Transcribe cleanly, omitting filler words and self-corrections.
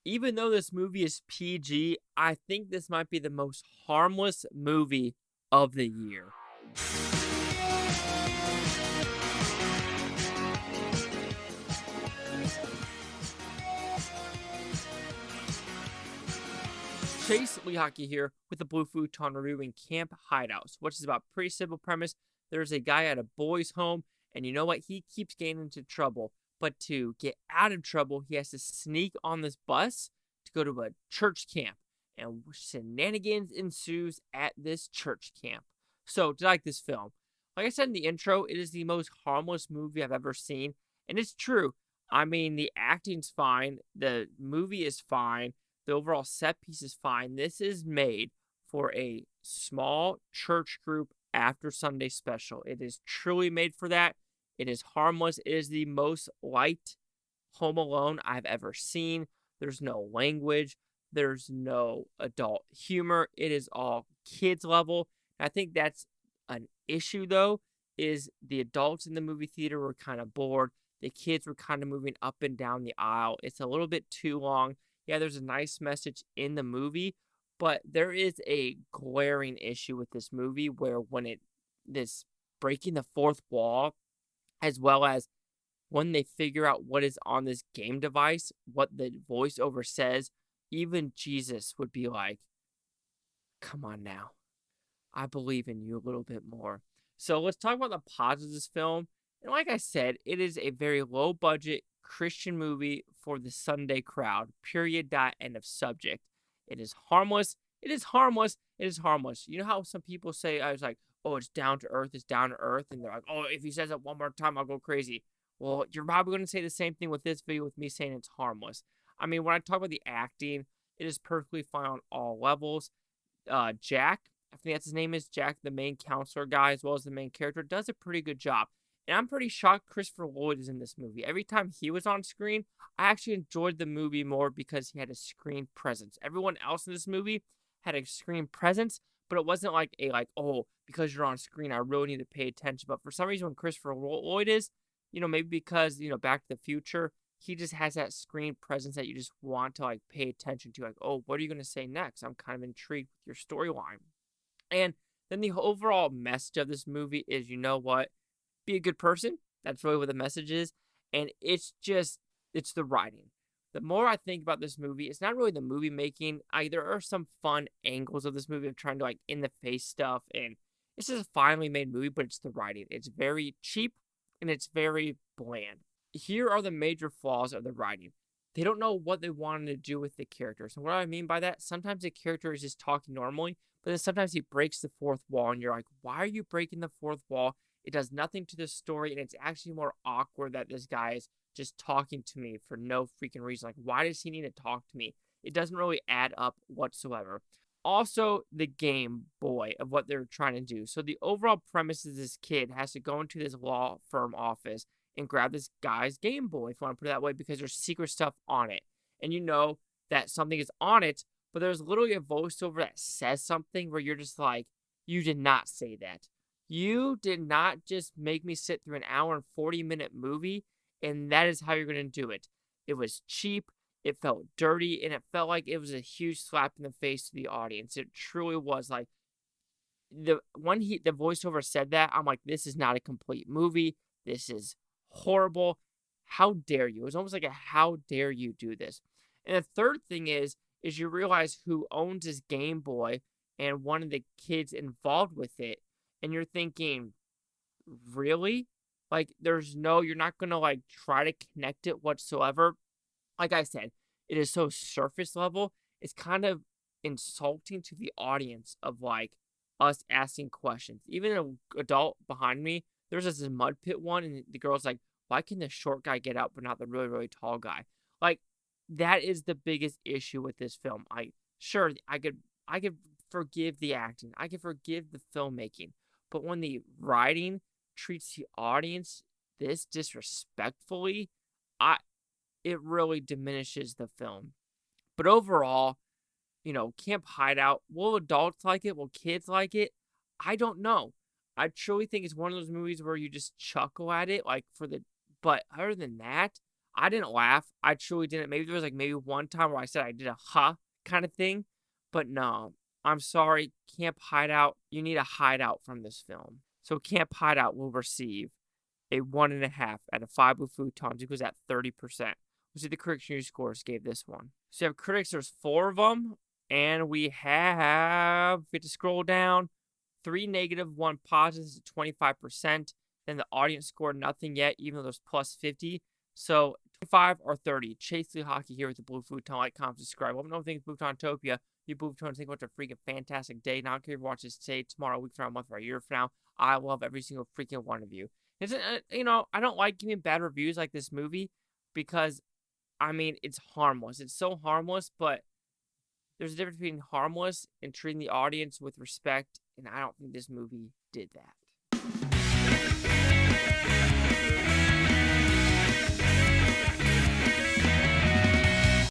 Even though this movie is PG, I think this might be the most harmless movie of the year. Chase Lehocky here with the Blue Futon reviewing Camp Hideouts, which is about a pretty simple premise. There's a guy at a boys' home, and you know what? He keeps getting into trouble. But to get out of trouble, he has to sneak on this bus to go to a church camp. And shenanigans ensues at this church camp. So, do you like this film? Like I said in the intro, it is the most harmless movie I've ever seen. And it's true. I mean, the acting's fine. The movie is fine. The overall set piece is fine. This is made for a small church group after Sunday special. It is truly made for that. It is harmless. It is the most light Home Alone I've ever seen. There's no language. There's no adult humor. It is all kids level. I think that's an issue though, is the adults in the movie theater were kind of bored. The kids were kind of moving up and down the aisle. It's a little bit too long. Yeah, there's a nice message in the movie, but there is a glaring issue with this movie where this breaking the fourth wall, as well as when they figure out what is on this game device, what the voiceover says, even Jesus would be like, come on now. I believe in you a little bit more. So let's talk about the positives of this film. And like I said, it is a very low budget Christian movie for the Sunday crowd. Period. End of subject. It is harmless. It is harmless. It is harmless. You know how some people say, I was like, oh, it's down to earth. It's down to earth. And they're like, oh, if he says it one more time, I'll go crazy. Well, you're probably going to say the same thing with this video with me saying it's harmless. I mean, when I talk about the acting, it is perfectly fine on all levels. Jack, I think that's his name is Jack, the main counselor guy, as well as the main character, does a pretty good job. And I'm pretty shocked Christopher Lloyd is in this movie. Every time he was on screen, I actually enjoyed the movie more because he had a screen presence. Everyone else in this movie had a screen presence, but it wasn't like oh, because you're on screen, I really need to pay attention. But for some reason, when Christopher Lloyd is, maybe because, Back to the Future, he just has that screen presence that you just want to pay attention to. Like, oh, what are you going to say next? I'm kind of intrigued with your storyline. And then the overall message of this movie is, you know what? Be a good person. That's really what the message is. And it's the writing. The more I think about this movie, it's not really the movie making. There are some fun angles of this movie of trying to in the face stuff. And it's just a finely made movie, but it's the writing. It's very cheap and it's very bland. Here are the major flaws of the writing. They don't know what they wanted to do with the characters. And what I mean by that, sometimes the character is just talking normally, but then sometimes he breaks the fourth wall and you're like, why are you breaking the fourth wall? It does nothing to the story, and it's actually more awkward that this guy is just talking to me for no freaking reason. Like, why does he need to talk to me? It doesn't really add up whatsoever. Also, the Game Boy of what they're trying to do. So the overall premise is this kid has to go into this law firm office and grab this guy's Game Boy, if you want to put it that way, because there's secret stuff on it. And you know that something is on it, but there's literally a voiceover that says something where you're just like, you did not say that. You did not just make me sit through an hour and 40-minute movie, and that is how you're going to do it. It was cheap, it felt dirty, and it felt like it was a huge slap in the face to the audience. It truly was. Like, the voiceover said that, I'm like, this is not a complete movie. This is horrible. How dare you? It was almost like a how dare you do this. And the third thing is you realize who owns this Game Boy and one of the kids involved with it. And you're thinking, really? Like, you're not going to, try to connect it whatsoever. Like I said, it is so surface level. It's kind of insulting to the audience of, us asking questions. Even an adult behind me, there's this mud pit one, and the girl's like, why can the short guy get out but not the really, really tall guy? Like, that is the biggest issue with this film. I could forgive the acting. I could forgive the filmmaking. But when the writing treats the audience this disrespectfully, it really diminishes the film. But overall, Camp Hideout, will adults like it? Will kids like it? I don't know. I truly think it's one of those movies where you just chuckle at it, but other than that, I didn't laugh. I truly didn't. Maybe there was like maybe one time where I said I did a ha kind of thing, but no. I'm sorry, Camp Hideout. You need a hideout from this film. So Camp Hideout will receive a 1.5 out of 5 Blue Futons equals at 30%. We'll see the critics' news scores gave this one. So you have critics, there's 4 of them, and we get to scroll down. 3 negative, 1 positive is 25%. Then the audience scored nothing yet, even though there's plus 50. So 25 or 30. Chase the hockey here with the Blue Futon. Like, comment, subscribe. Let me know what you think of Futontopia. You Blue Futons think about a freaking fantastic day. Not care if you watch this today, tomorrow, a week from now, a month, or a year from now. I love every single freaking one of you. I don't like giving bad reviews like this movie because, I mean, it's harmless. It's so harmless, but there's a difference between harmless and treating the audience with respect, and I don't think this movie did that.